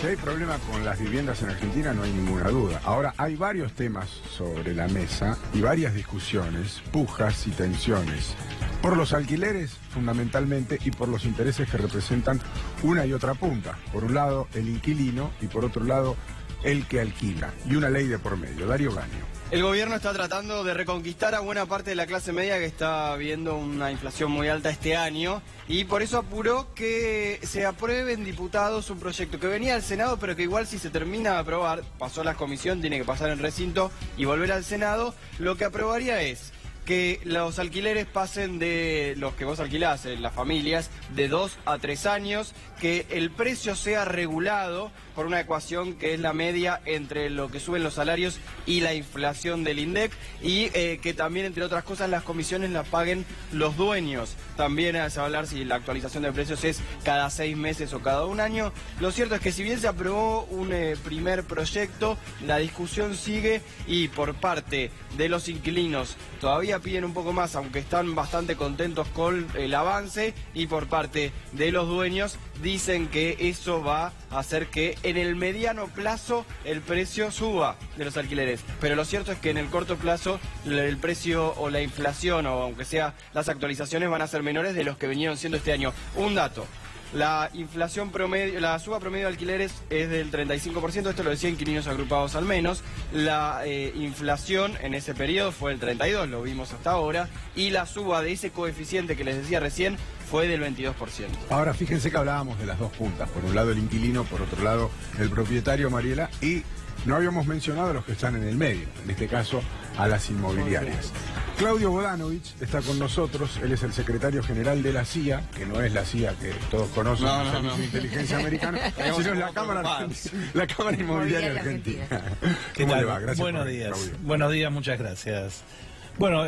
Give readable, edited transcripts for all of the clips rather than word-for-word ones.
Si hay problema con las viviendas en Argentina, no hay ninguna duda. Ahora, hay varios temas sobre la mesa y varias discusiones, pujas y tensiones. Por los alquileres, fundamentalmente, y por los intereses que representan una y otra punta. Por un lado, el inquilino y por otro lado, el que alquila. Y una ley de por medio. Darío Gaño. El gobierno está tratando de reconquistar a buena parte de la clase media que está viendo una inflación muy alta este año y por eso apuró que se apruebe en diputados un proyecto que venía al Senado pero que igual si se termina de aprobar, pasó a la comisión, tiene que pasar en recinto y volver al Senado, lo que aprobaría es que los alquileres pasen de los que vos alquilás, las familias, de 2 a 3 años, que el precio sea regulado por una ecuación que es la media entre lo que suben los salarios y la inflación del INDEC y que también, entre otras cosas, las comisiones las paguen los dueños. También se va a hablar si la actualización de precios es cada 6 meses o cada 1 año. Lo cierto es que si bien se aprobó un primer proyecto, la discusión sigue y por parte de los inquilinos todavía piden un poco más, aunque están bastante contentos con el avance, y por parte de los dueños dicen que eso va a hacer que en el mediano plazo el precio suba de los alquileres. Pero lo cierto es que en el corto plazo el precio o la inflación, o aunque sea las actualizaciones, van a ser menores de los que vinieron siendo este año. Un dato. La inflación promedio, la suba promedio de alquileres es del 35%, esto lo decía Inquilinos Agrupados al menos. La inflación en ese periodo fue del 32%, lo vimos hasta ahora, y la suba de ese coeficiente que les decía recién fue del 22%. Ahora fíjense que hablábamos de las dos puntas, por un lado el inquilino, por otro lado el propietario, Mariela, y no habíamos mencionado a los que están en el medio, en este caso a las inmobiliarias. Claudio Bodanovich está con nosotros, él es el secretario general de la CIA, que no es la CIA que todos conocen, el Servicio de Inteligencia Americana, sino es la Cámara Inmobiliaria Argentina. ¿Cómo le va? Gracias. Buenos días. Buenos días, muchas gracias. Bueno,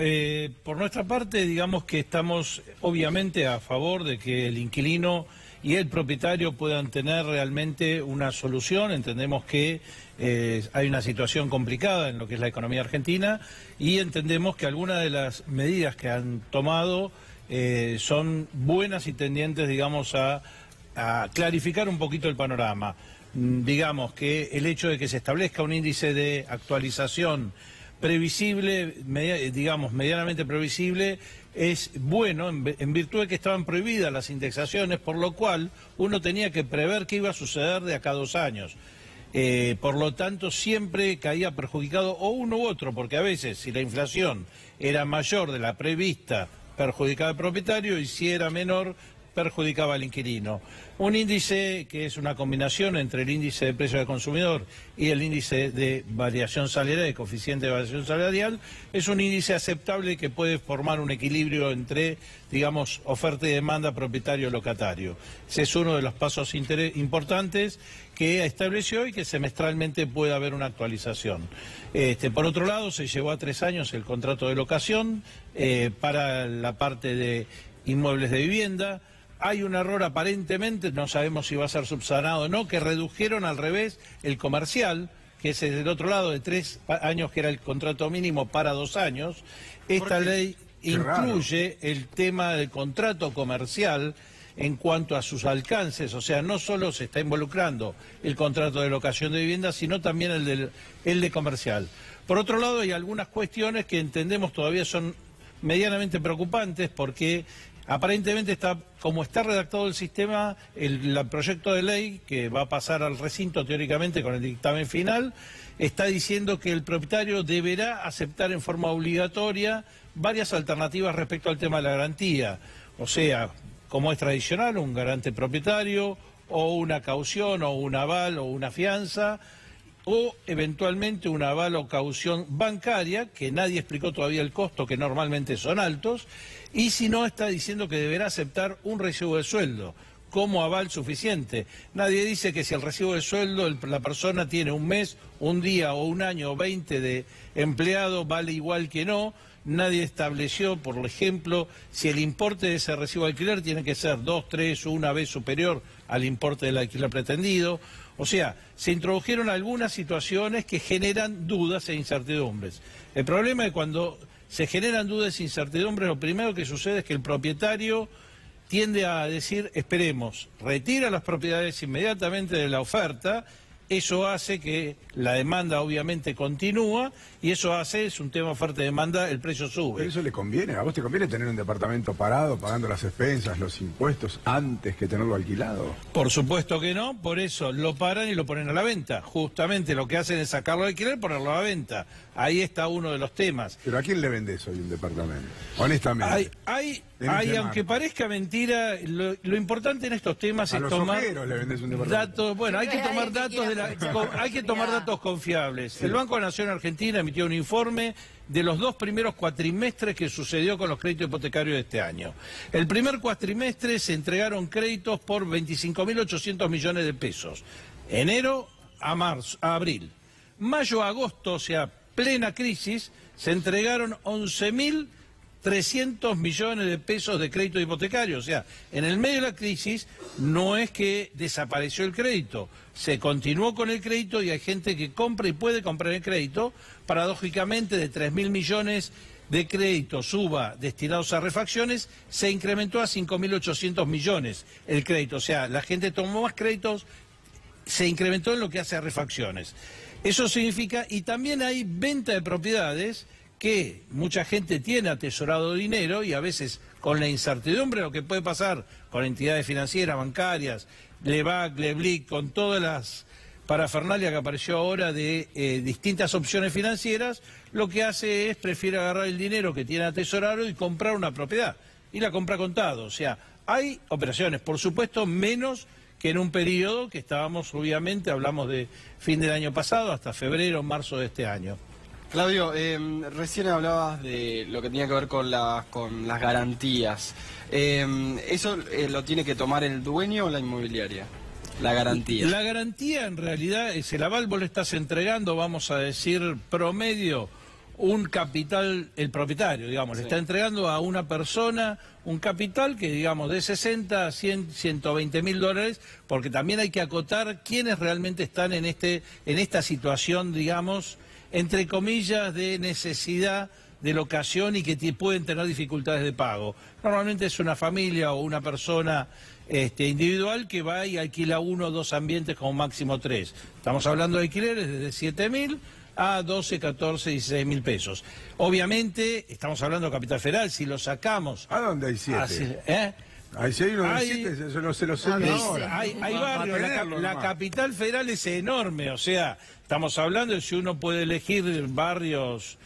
por nuestra parte, digamos que estamos obviamente a favor de que el inquilino y el propietario puedan tener realmente una solución. Entendemos que hay una situación complicada en lo que es la economía argentina y entendemos que algunas de las medidas que han tomado son buenas y tendientes, digamos, a clarificar un poquito el panorama. Digamos que el hecho de que se establezca un índice de actualización previsible, digamos, medianamente previsible, es bueno en virtud de que estaban prohibidas las indexaciones, por lo cual uno tenía que prever qué iba a suceder de acá a 2 años. Por lo tanto, siempre caía perjudicado o uno u otro, porque a veces, si la inflación era mayor de la prevista, perjudicaba al propietario, y si era menor, perjudicaba al inquilino. Un índice que es una combinación entre el índice de precio del consumidor y el índice de variación salarial, de coeficiente de variación salarial, es un índice aceptable que puede formar un equilibrio entre, digamos, oferta y demanda propietario-locatario. Ese es uno de los pasos importantes que estableció y que semestralmente puede haber una actualización. Por otro lado, se llevó a 3 años el contrato de locación para la parte de inmuebles de vivienda. Hay un error aparentemente, no sabemos si va a ser subsanado o no, que redujeron al revés el comercial, que es del otro lado de 3 años, que era el contrato mínimo, para 2 años. Esta ley incluye el tema del contrato comercial en cuanto a sus alcances, o sea, no solo se está involucrando el contrato de locación de vivienda, sino también el de comercial. Por otro lado, hay algunas cuestiones que entendemos todavía son medianamente preocupantes, porque aparentemente como está redactado el sistema, el proyecto de ley que va a pasar al recinto teóricamente con el dictamen final, está diciendo que el propietario deberá aceptar en forma obligatoria varias alternativas respecto al tema de la garantía. O sea, como es tradicional, un garante propietario, o una caución, o un aval, o una fianza, o eventualmente un aval o caución bancaria, que nadie explicó todavía el costo, que normalmente son altos, y si no, está diciendo que deberá aceptar un recibo de sueldo como aval suficiente. Nadie dice que si el recibo de sueldo la persona tiene un mes, un día o un año o 20 de empleado, vale igual que no. Nadie estableció, por ejemplo, si el importe de ese recibo de alquiler tiene que ser 2, 3 o una vez superior al importe del alquiler pretendido. O sea, se introdujeron algunas situaciones que generan dudas e incertidumbres. El problema es cuando se generan dudas e incertidumbres, lo primero que sucede es que el propietario tiende a decir, esperemos, retira las propiedades inmediatamente de la oferta. Eso hace que la demanda obviamente continúa y eso hace, es un tema oferta-demanda, el precio sube. ¿Pero eso le conviene? ¿A vos te conviene tener un departamento parado, pagando las expensas, los impuestos, antes que tenerlo alquilado? Por supuesto que no, por eso lo paran y lo ponen a la venta. Justamente lo que hacen es sacarlo de alquiler y ponerlo a la venta. Ahí está uno de los temas. ¿Pero a quién le vendés hoy un departamento? Honestamente. Aunque parezca mentira, lo importante en estos temas es tomar le vendés un departamento. datos. Bueno, hay que tomar datos hay que tomar datos confiables. Sí. El Banco de la Nación Argentina emitió un informe de los 2 primeros cuatrimestres que sucedió con los créditos hipotecarios de este año. El primer cuatrimestre se entregaron créditos por 25.800 millones de pesos. Enero a abril. Mayo a agosto, o sea, plena crisis, se entregaron 11.300 millones de pesos de crédito hipotecario. O sea, en el medio de la crisis no es que desapareció el crédito, se continuó con el crédito y hay gente que compra y puede comprar el crédito. Paradójicamente, de 3.000 millones de créditos UVA destinados a refacciones, se incrementó a 5.800 millones el crédito. O sea, la gente tomó más créditos, se incrementó en lo que hace a refacciones. Eso significa, y también hay venta de propiedades, que mucha gente tiene atesorado dinero y a veces con la incertidumbre de lo que puede pasar con entidades financieras, bancarias, Lebac, Leblic, con todas las parafernalia que apareció ahora de distintas opciones financieras, lo que hace es prefiere agarrar el dinero que tiene atesorado y comprar una propiedad, y la compra contado. O sea, hay operaciones, por supuesto, menos que en un periodo que estábamos, obviamente, hablamos de fin del año pasado hasta febrero, marzo de este año. Claudio, recién hablabas de lo que tenía que ver con las garantías. ¿Eso lo tiene que tomar el dueño o la inmobiliaria? La garantía. La garantía en realidad es el aval, vos le estás entregando, vamos a decir, promedio, un capital, el propietario, digamos, sí, le está entregando a una persona un capital que, digamos, de 60 a 100, 120 mil dólares, porque también hay que acotar quiénes realmente están en esta situación, digamos, entre comillas, de necesidad de locación y que pueden tener dificultades de pago. Normalmente es una familia o una persona individual que va y alquila 1 o 2 ambientes como máximo 3. Estamos hablando de alquileres desde 7.000 a 12, 14, 16 mil pesos. Obviamente, estamos hablando de Capital Federal, si lo sacamos... ¿A dónde hay 7? Ahí sí hay uno de 7, yo no se lo sé ahora. Hay barrios, la Capital Federal es enorme, o sea, estamos hablando de si uno puede elegir barrios...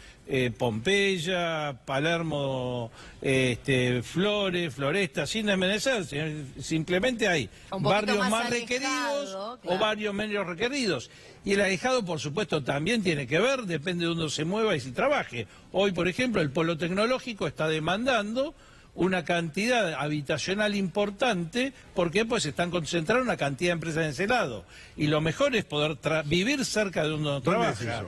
Pompeya, Palermo, Flores, Floresta, sin desmerecer, simplemente hay barrios más requeridos, claro, o barrios menos requeridos. Y el alejado, por supuesto, también tiene que ver, depende de dónde se mueva y si trabaje. Hoy, por ejemplo, el polo tecnológico está demandando una cantidad habitacional importante, porque pues están concentradas una cantidad de empresas en ese lado. Y lo mejor es poder vivir cerca de donde uno trabaja.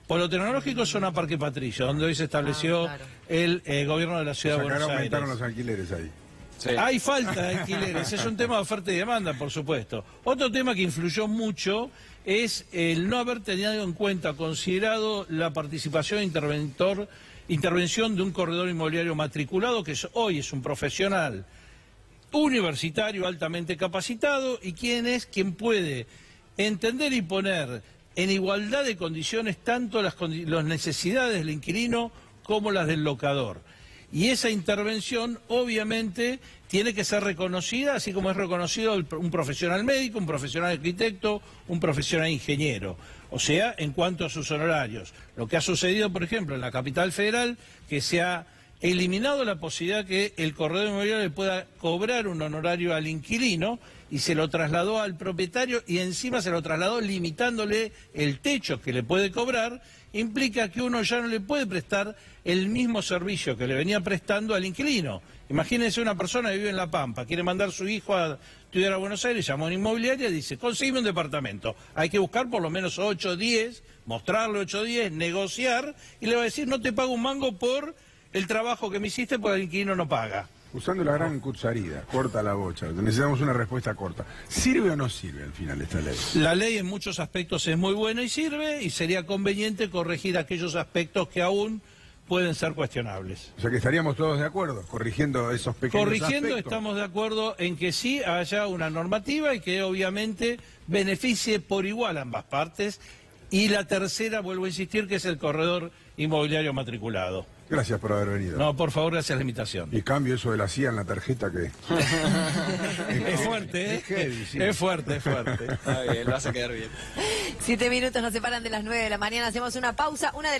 Polo tecnológico es zona Parque Patricio, donde hoy se estableció el gobierno de la ciudad de Buenos Aires. Aumentaron los alquileres ahí. Sí. Hay falta de alquileres, es un tema de oferta y demanda, por supuesto. Otro tema que influyó mucho es el no haber tenido en cuenta, considerado la participación intervención de un corredor inmobiliario matriculado, que hoy es un profesional universitario altamente capacitado y quien puede entender y poner en igualdad de condiciones tanto las necesidades del inquilino como las del locador. Y esa intervención obviamente tiene que ser reconocida, así como es reconocido un profesional médico, un profesional arquitecto, un profesional ingeniero. O sea, en cuanto a sus honorarios. Lo que ha sucedido, por ejemplo, en la Capital Federal, que se ha eliminado la posibilidad que el corredor inmobiliario le pueda cobrar un honorario al inquilino y se lo trasladó al propietario y encima se lo trasladó limitándole el techo que le puede cobrar, implica que uno ya no le puede prestar el mismo servicio que le venía prestando al inquilino. Imagínense una persona que vive en La Pampa, quiere mandar a su hijo a estudiar a Buenos Aires, llama a una inmobiliaria y dice, consígueme un departamento. Hay que buscar por lo menos 8 o 10, mostrarle 8 o 10, negociar y le va a decir, no te pago un mango por el trabajo que me hiciste porque el inquilino no paga. Usando la gran cucharida, corta la bocha, necesitamos una respuesta corta. ¿Sirve o no sirve al final esta ley? La ley en muchos aspectos es muy buena y sirve, y sería conveniente corregir aquellos aspectos que aún pueden ser cuestionables. O sea que estaríamos todos de acuerdo, corrigiendo esos pequeños aspectos. Estamos de acuerdo en que sí haya una normativa y que obviamente beneficie por igual a ambas partes. Y la tercera, vuelvo a insistir, que es el corredor inmobiliario matriculado. Gracias por haber venido. No, por favor, gracias a la invitación. Y cambio eso de la CIA en la tarjeta que... Es fuerte, ¿eh? Es heavy, sí. Es fuerte, es fuerte. Está bien, lo vas a quedar bien. 7 minutos nos separan de las 9 de la mañana. Hacemos una pausa. Una de las